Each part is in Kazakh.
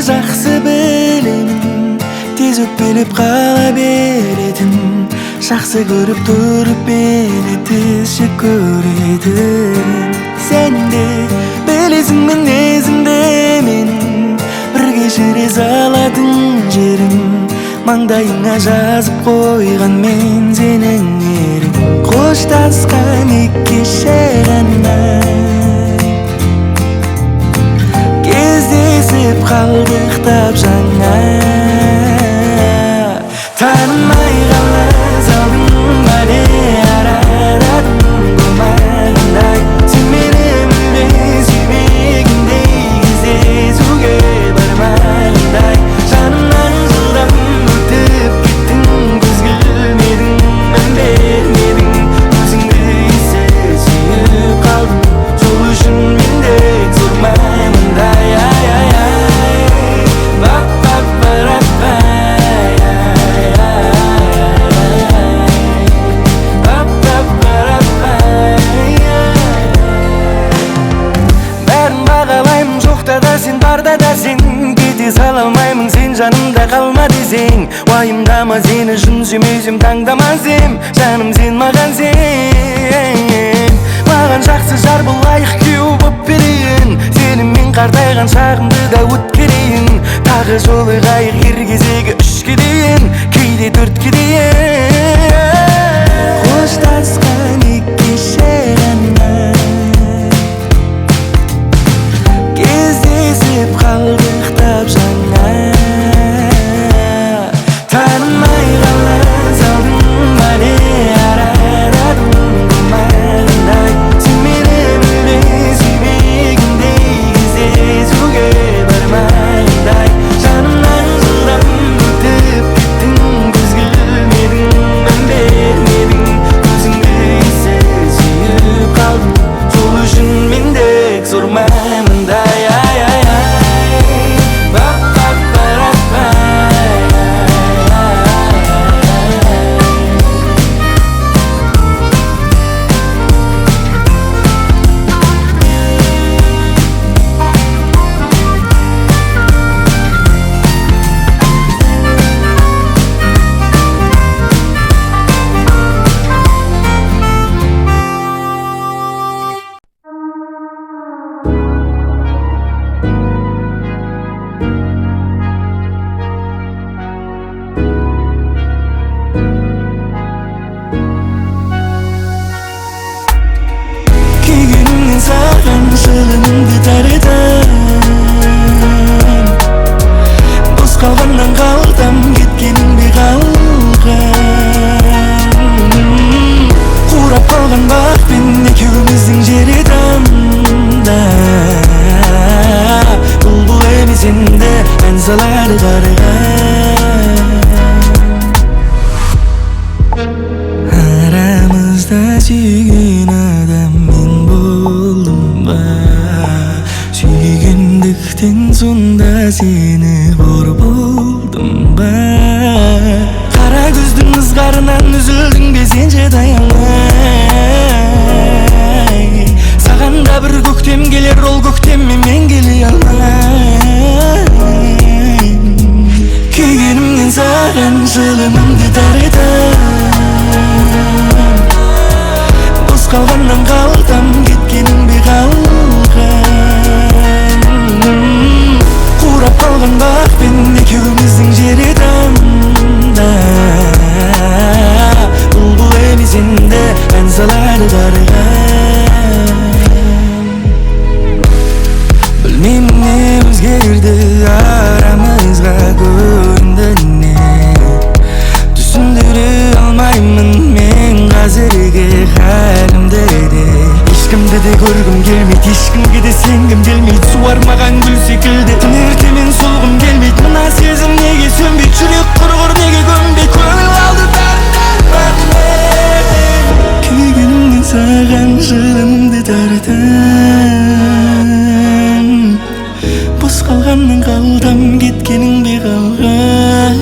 жақсы білемін, тез өкпелеп қала беретін, жақсы көріп тұрып мені тез жек көретін. Сен де білесің мінезімді менің, бірге жүре салатын жерім, маңдайыңа жазып қойған мен сенің ерің. Қоштасқан екі ғана кездесіп қалдық тап жаңа. Танымай қала салдың бәле араладың болмағандай, сен мені мүлде сүймегендей, кездесуге бармағандай. Жанымнан жылдам өтіп кеттің, көз келмедің, мән бермедің, өзіңді ессіз сүйіп қалдым, сол үшін мен де зормаймындай. Сен барда да сен кете сала алмаймын, сен жанымда қалма десең. Уайымдама, сені жын сүймесем таңдамасем, жаным сен маған сен. Маған жақсы жар болайық, күйеу боп берейін, сенімен қартайған шағымды да өткерейін. Тағы жолығайық ер кезегі 3-ке дейін, кейде 4-ке дейін. Қоштасқан екі ғана кездесіп қалдық тап жаңа. Танымай қала салдың бәле араладың болмағандай, сен мені мүлде сүймегендей, кездесуге бармағандай. Жанымнан жылдам өтіп кеттің, көз келмедің, мән бермедің, өзіңді ессіз сүйіп қалдым, сол үшін мен де зормаймындай. Жылымды тарыдым, бос қалғаннан қалтам, кеткенің бе қалған. Қурап қалған бақпен екеуміздің жері дамда, бұлбұл емес енді ән салады қарға. Арамызда сүйген адам мен болдым ба, сүйгендіктен сонда сені қор болдым ба. Қара көздің ызғарынан үзілдің бе сен жеді аялай, саған да бір көктем келер, ол көктеммен мен келе алмай. Күйгенімнен саған жылымымды тарыдым, бос қалғаннан қалтам, кеткенің бе қалған. Қурап қалған бақпен екеуміздің жері дамда, бұлбұл емес енді ән салады қарға. Білмеймін не өзгерді арамызға, көрінді не, түсіндіре алмаймын мен қазіргі халімді де. Ешкімді де көргім келмейді, ешкімге де сенгім келмейді, суармаған гүл секілді түнертемен солғым келмейді. Мына сезім неге сөнбейді, жүрек құрғыр неге көнбейді, көңіл қалды бәрінен. Күйгенімнен саған жылымды тартам, бос қалғаннан қалтам, кеткенің бе қалған.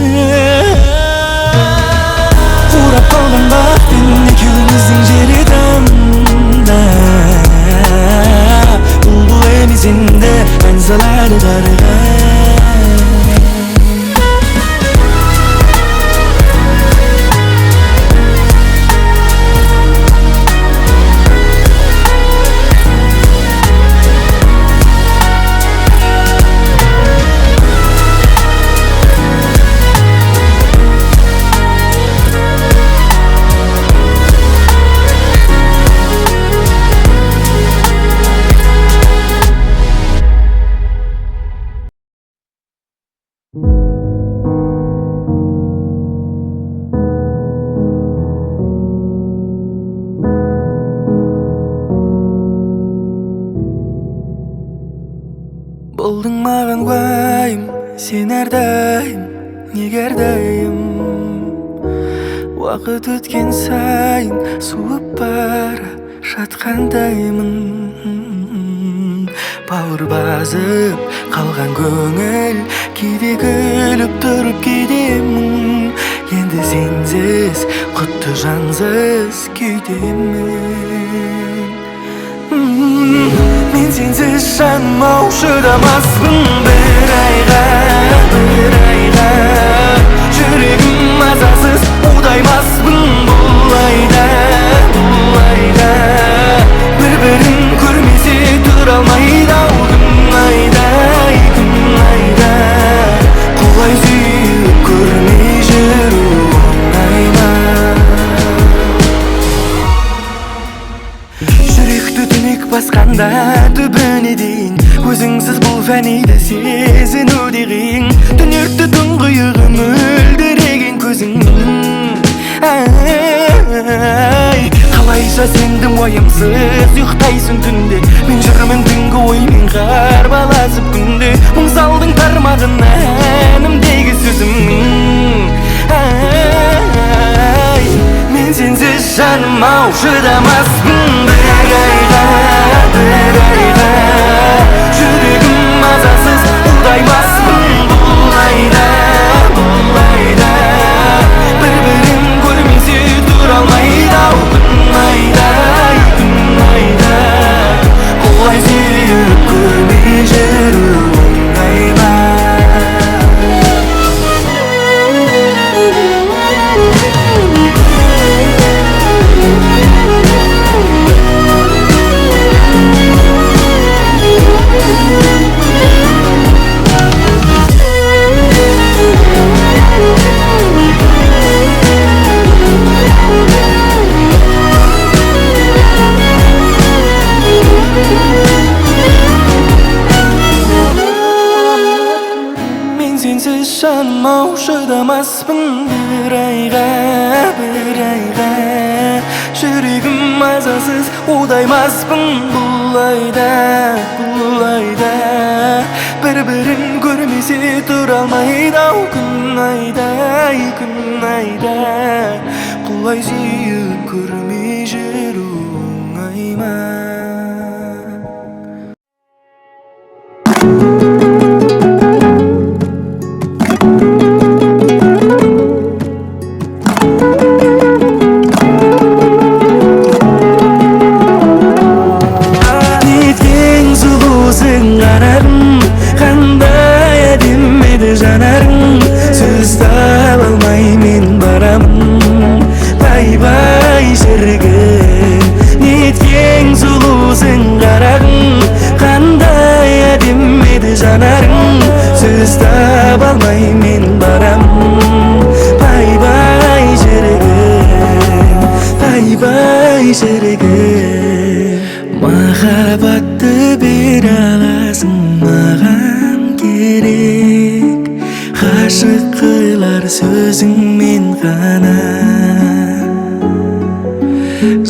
Қурап қалған бақпен екеуміздің жері дамда, бұлбұл емес енді ән салады қарға. Болдың маған уайым, сен әрдайым, неге әрдайым. Уақыт өткен сайын суып бара жатқандаймын. Бауыр басып қалған көңіл, кейде күліп тұрып кейдемін. Енді сенсіз құтты жансыз күйдемін. Мен сенсіз жаным ау шыдамаспын бір айға. Жүрегім мазасыз удаймаспын бұл айда. Бір-бірін көрмесе тұра алмайды ау күн айда. Құлай сүйіп көрмей жүру оңай ма? Жүректі түнек басқанда түбіне дейін, өзіңсіз бұл фәниді сезіну деген. Түнекті тұңғиығы мөлдіреген көзің. Қалайша сендім уайымсыз ұйықтайсың түнде. Мен жүрмін түнгі оймен қарбаласып күнде. Мұң салдың тармағын әнімдегі сөзім. Мен сенсіз жаным ау шыдамаспын бір айға. Жүрегім мазасыз удаймаспын бұл айда. Бір-бірін көрмесе тұра алмайды ау күн айда. Құлай сүйіп көрмей жүру оңай ма? Жаным ау шыдамаспын бір айға. Жүрегім мазасыз удаймаспын бұл айда. Бір-бірін көрмесе тұра алмайды ау күн айда. Құлай сүйіп көрмей жүру оңай ма? Қандай әдемі жанарың, сөз таба алмай мен барамын. Бай-бай шіркін, неткен сұлусың қарағым. Қандай әдемі жанарың, сөз таба алмай мен барамын. Бай-бай шіркін, махаббатты бере аласың маған керек. Ғашық қылар сөзіңмен ғана.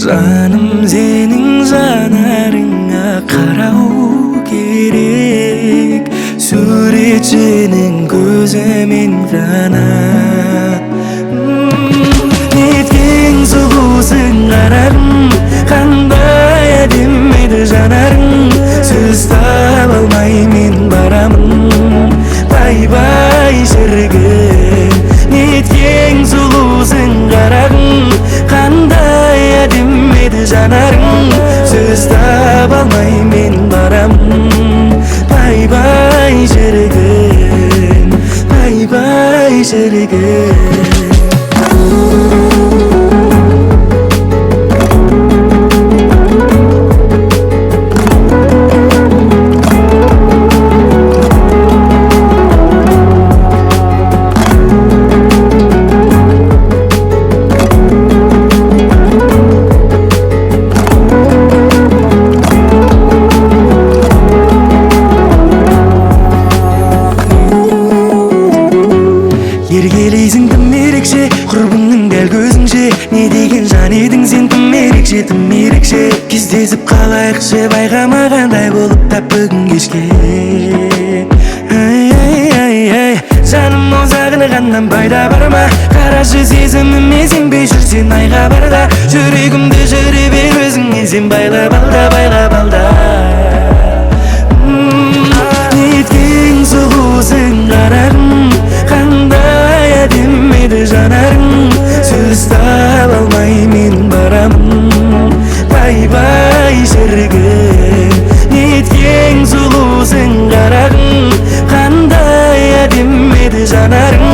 Жаным сенің жанарыңа қарау керек, суретшінің көзімен ғана. Неткен сұлусың қарағым, қандай әдемі жанарың, сөз таба алмай мен барамын. Бай-бай шіркін, неткен сұлусың қарағым. Қандай әдемі жанарың, сөз таба алмай мен барамын. Бай-бай шіркін, Еркелейсің тым ерекше, құрбыңның дәл көзіңше. Не деген жан едің сен, тым ерекше. Кездесіп қалайықшы, байқамағандай болып тап бүгін кешке. маған пайда бар ма? Қарашы сезіміме сенбей жүрсең айға барда, жүрегімді жүріп бер өзіңе сен байлап алда, байлап алда. Неткен сұлусың қарағым, қандай әдемі еді жанарың, сөз таба алмай мен барамын, бай-бай шіркін. Неткен сұлусың қарағым, қандай әдемі еді жанарың,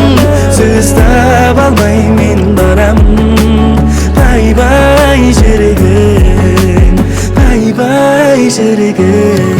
сөз таба алмай мен барамын, бай-бай шіркін, бай-бай шіркін.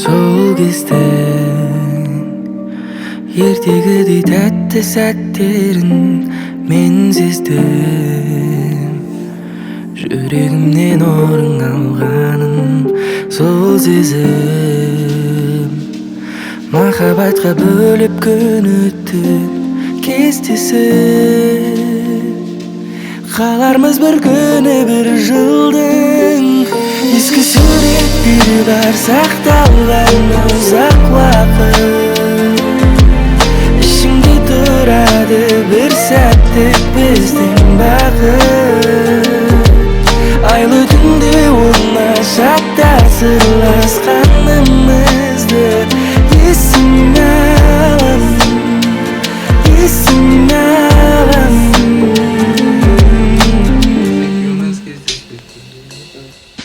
Сол кездің ертегідей тәтті сәттерін мен сездім, жүрегімнен орын алғанын сол сезім. Махаббатқа бөліп күн өтті кестесі, қалармыз бір күні бір жылдың. Ескі суреттері бар сақталған ұзақ уақыт, ішімде тұрады бір сәттік біздің бақыт. Айлы түнде оңашада сырласқанымызды есіме аламын, есіме аламын.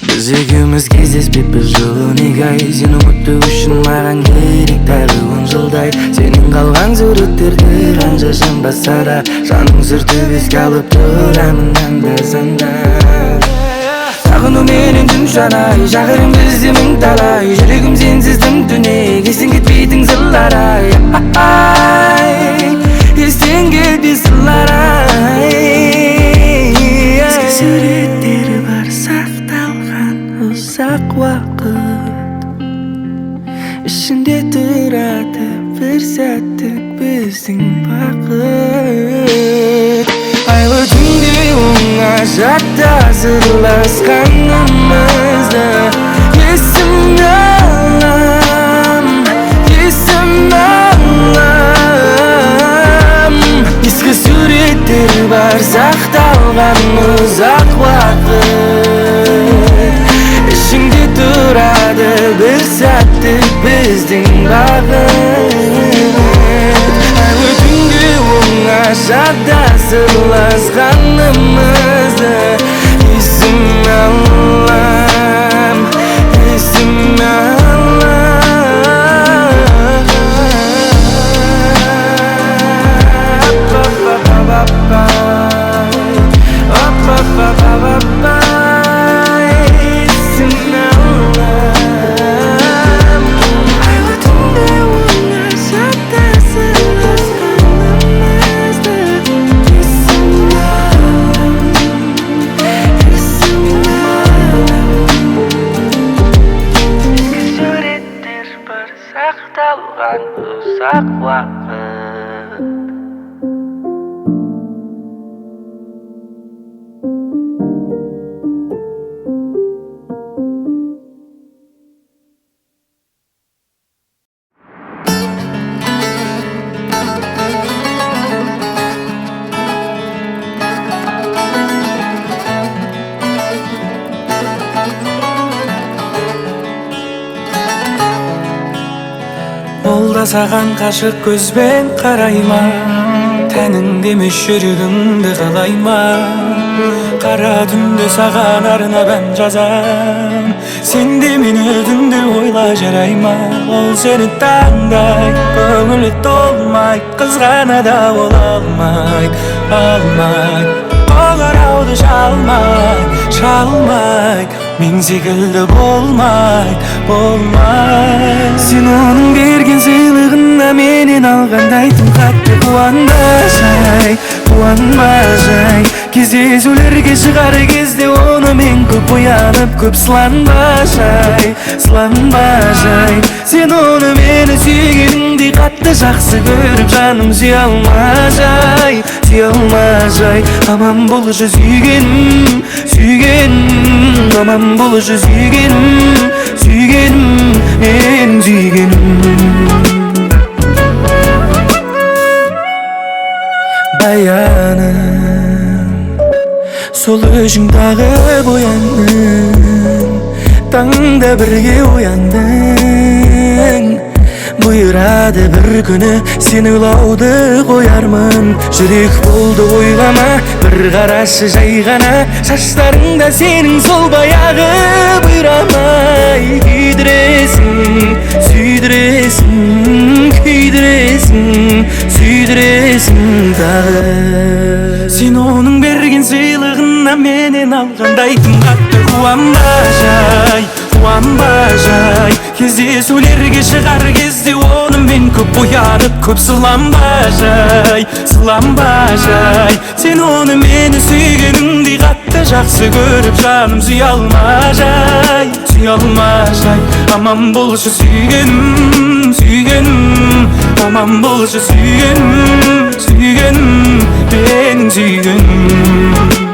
Біз екеуміз кездеспеппіз жыл он екі ай, сені ұмыту үшін маған керек тағы 10 жылдай. Сенің қалған суреттерді қанша жанбаса да, жаның сүртіп еске алып тұрамын анда-санда. Сағынуменен түн жанай, шақырым іздемің талай, жүрегім сенсіз түн-түнек, естен кетпейтін сырлар ай. Естен кетпей сырлар ай. Ескі суреттері бар сақталған ұзақ уақыт, ішінде тұрады бір сәттік біздің бақыт. Айлы түнде оңашада сырласқанымызды есіме алам, есіме алам. Ескі суреттер бар сақталған ұзақ уақыт, ішіңде тұрады бір сәттік біздің бақыт. Айлы түнде оңашада сырласқанымызды есіме алам, есіме sақталған ұзақ уақыт. Ол да саған қашық көзбен қарайма, тәніңде емес жүрегіңді қалайма. Қара түнде саған арнап ән жазам, сен де мені түнде ойла жарайма. Ол сені таңдай, көңілі толмай, қызғана да ол алмай, алмай. Қоңырауды шалмай, шалмай, мен секілді болмайды, болмайды. Сен оның берген сыйлығына менен алғандай тым қатты қуанбай, қуанбай. Кездесулерге шығар кезде оны мен көп оянып, көп сыланбай, сыланбай. Сен оны мені сүйгеніңдей қатты жақсы көріп, жаным сүйе алмай, сүйе алмай. Аман болшы сүйгенім, сүйгенім, аман болшы сүйгенім, сүйгенім, менің сүйгенім. Баяным, сол өзің тағы бояндың, таңда бірге ояндың. Бұйырады бір күні сен ойлауды қоярмын. Жүрек болды ойлама, бір қарашы жай ғана. Шаштарыңда сенің сол баяғы бұйрамай. Күйдіресің, сүйдіресің, күйдіресің, сүйдіресің тағы. Сен оның берген сыйлығына менен алғандай тым қатты қуанбай, қуанбай. Кездесулерге шығар кезде оны мен көп оянып, көп сыланбай, сыланбай. Сен оны мені сүйгеніңдей қатты жақсы көріп, жаным сүйе алмай, сүйе алмай. Аман болшы сүйгенім, сүйгенім, аман болшы сүйгенім, сүйгенім, менің сүйгенім.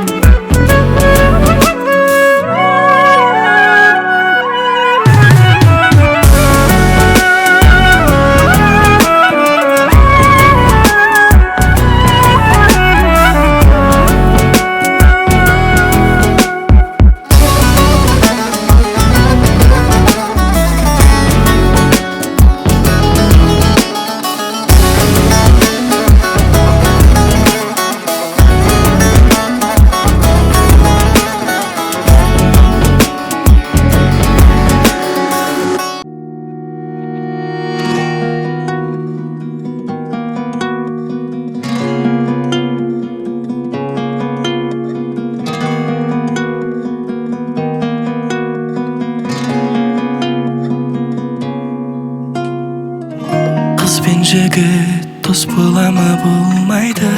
Қыз бен жігіт дос бола ма, болмайды.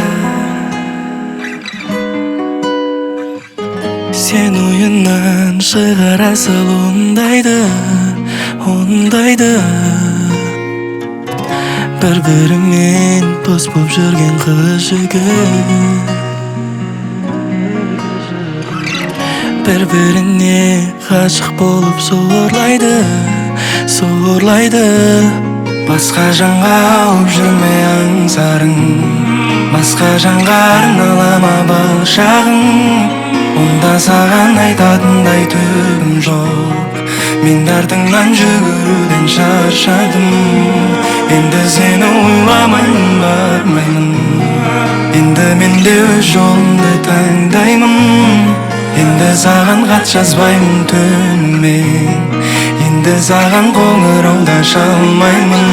Сен ойыннан шығара сал ондайды, ондайды. Бір-бірімен дос боп жүрген қыз жігіт, бір-біріне ғашық болып сорлайды, сорлайды. Басқа жанға ауып жүрме аңсарың, басқа жанға арналама бұл шағың. Онда саған айтатындай түгім жоқ, мен артыңнан жүгіруден шаршадым. Енді сені ойламаймын, бармаймын. Енді мен де өз жолымды таңдаймын. Енді саған хат жазбаймын түнімен, енді саған қоңырау да шалмаймын.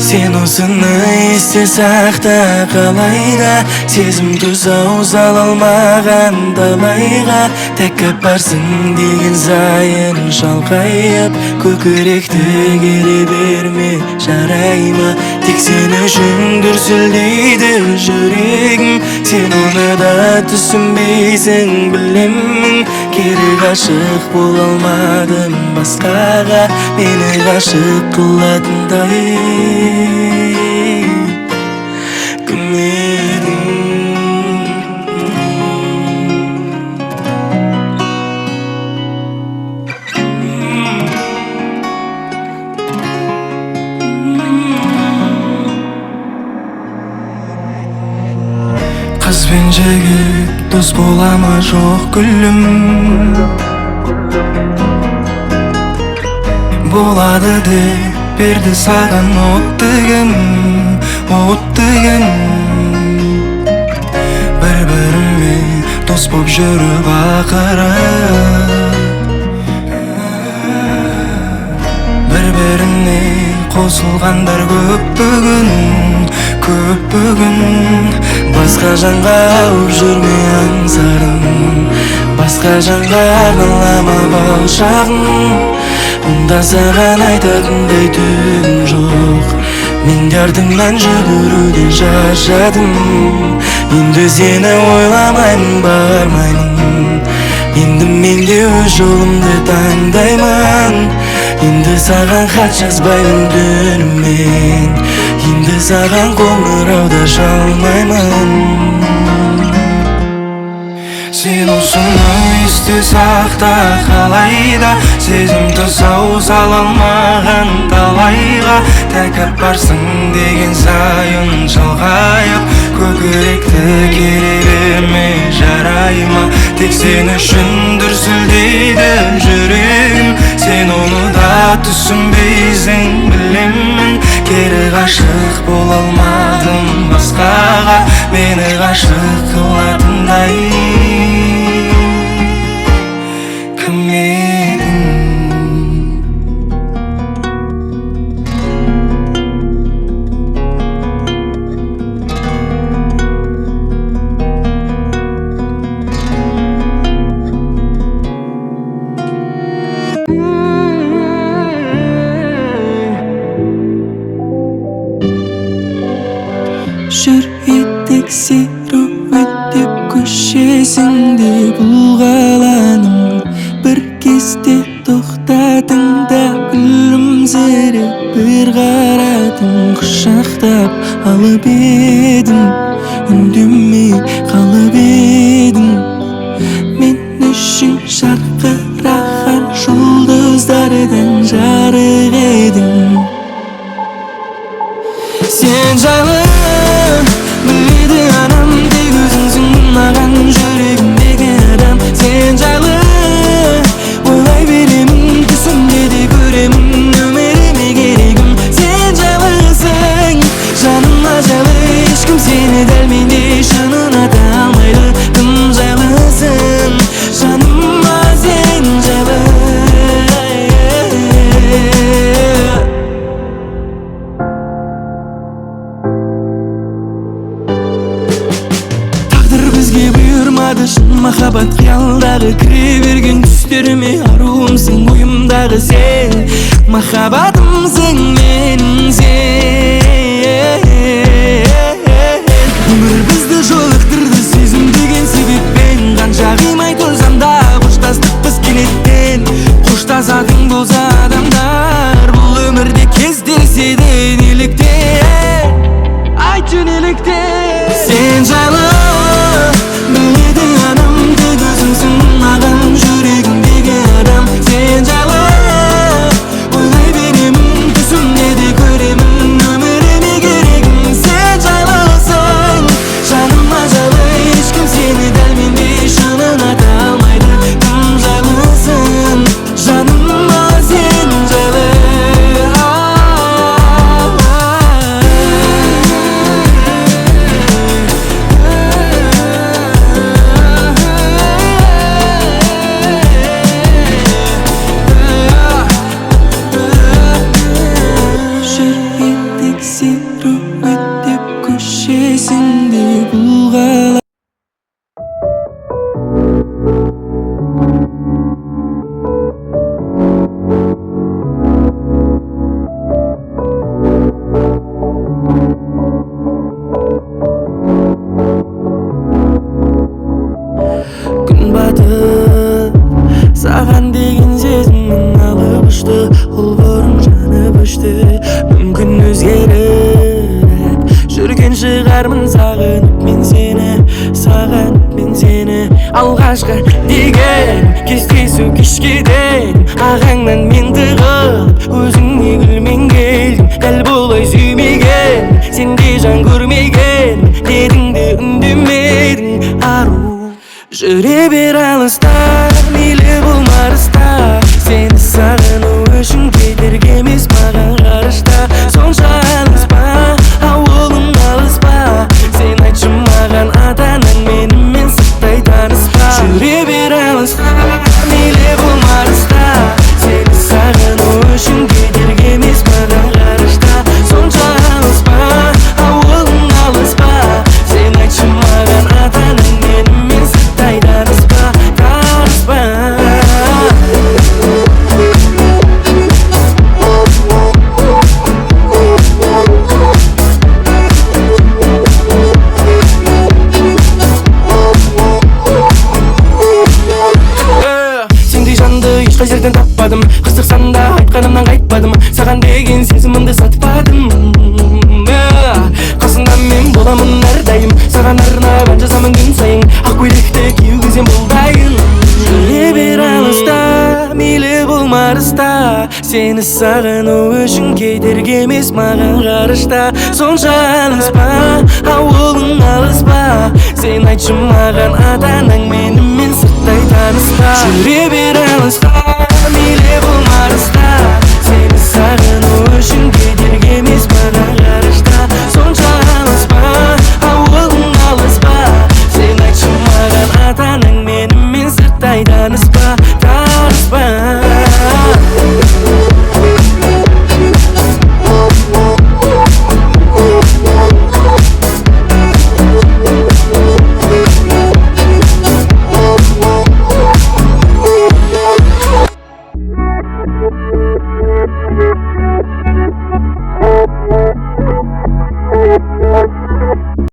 Сен осыны есте сақта, қалайда сезім тұсау сала алмаған талайға. Тәкіп барсың деген сайын шалқайып, көкіректі кере берме, жарай ма? Тек сен үшін дүрсілдейді жүрегім. Сен оны да түсінбейсің, білемін. Керек ғашық бола алмадым басқаға, мені ғашық қылатындай кім едің? Қыз бен жігіт дос бола ма, жоқ гүлім? Болады деп берді саған оттығым, оттығым. Бір-бірімен дос боп жүріп ақыры, бір-біріне қосылғандар көп бүгін, көп бүгін. Басқа жанға ауып жүрме аңсарым, басқа жанға арналама бұл шағым. Мұнда саған айтатындай түгім жоқ. Мен артыңнан жүгіруден шаршадым. Енді сені ойламаймын, бармаймын. Енді мен де өз жолымды таңдаймын. Енді саған хат жазбаймын түнімен. Енді саған қоңырау да шалмаймын. Сен осыны есте сақта, қалайда сезім тұсау сала алмаған талайға. Тәкіп барсың деген сайын шалғайып, көкіректі кере берме, жарай ма? Тек сен үшін дүрсілдейді жүрегім. Сен оны да түсінбейсің, білемін. Кері ғашық бола алмадым басқаға, мені ғашық қылатындай кім едің? Жүр едік серуеттеп көшесіңде бұл қаланың. Бір кезде тоқтадың да күлімсіреп бір қарадың. Құшақтап алып едім, үндемей қалып едім. Мен үшін жарқыраған жұлдыздардан жарық едің. Сен жайлы біледі анам, тек өзіңсің маған жүрегімдегі адам. Сен жайлы ойлай беремін, түсімде де көремін, өміріме керегім. Сен жайлысың, жаныма жайлы, ешкім сені дәл мендей шынын ата алмайды. Тым жайлысың, жаныма сен жайлы. Бізге бұйырмады шын махаббат, қиялдағы кіре берген түстеріме аруымсың, ойымдағы сен. Махаббатымсың менің сен. Өмір бізді жолықтырды сезім деген себеппен. Қанша қимай тұрсам да қоштастық біз кенеттен. Қоштасатын болса адамдар, бұл өмірде кездеседі неліктен? Айтшы неліктен? Сен жайлы біледі анам, тек өзіңсің маған жүрегімдегі адам. Сен жайлы ойлай беремін, түсімде де көремін, өміріме керегім. Сен жайлысың, жаныма жайлы, ешкім сені дәл мендей шынын ата алмайды. Тым жайлысың, жаныма сен жайлы. Серуеттеп көшесіңде бұл қала. Күн батып, саған деген сезімнің алып ұшты. Ол бұрын жанып өшті, мүмкін өзгеріп жүрген шығармын. Сағынып мен сені, сағынып мен сені. Алғашқы деген кездесу кешкеден, ағаңнан мен тығылып өзіңе гүлмен келдім. Дәл болай сүймеген, сен де жан көрмеген, дедің де үндемедің. Ару жүре бер алыста, мейлі болмарыста. Сені сағыну үшін кедергі емес маған ғарышта. Сонша алыс па, ауылың алыс па? Сен айтшы маған, ата-анаң менімен сырттай таныс па? Жүре бер алыста, мейлі болмарыста. Сені сағыну үшін кедергі емес маған ғарышта. Сонша алыс па, ауылың алыс па? Сен айтшы маған, ата-анаң менімен сырттай таныс па? арнап ән жазамын күн сайын ақ көйлекті киюге сен бұл дайын. Жүре бер алыста, мейлі болма арыста, сені сағыну үшін кедергі емес маған ғарышта. Сонша алыс па, ауылың алыс па, сен айтшы маған ата-анаң менімен сырттай таныста. Жүре бер алыста,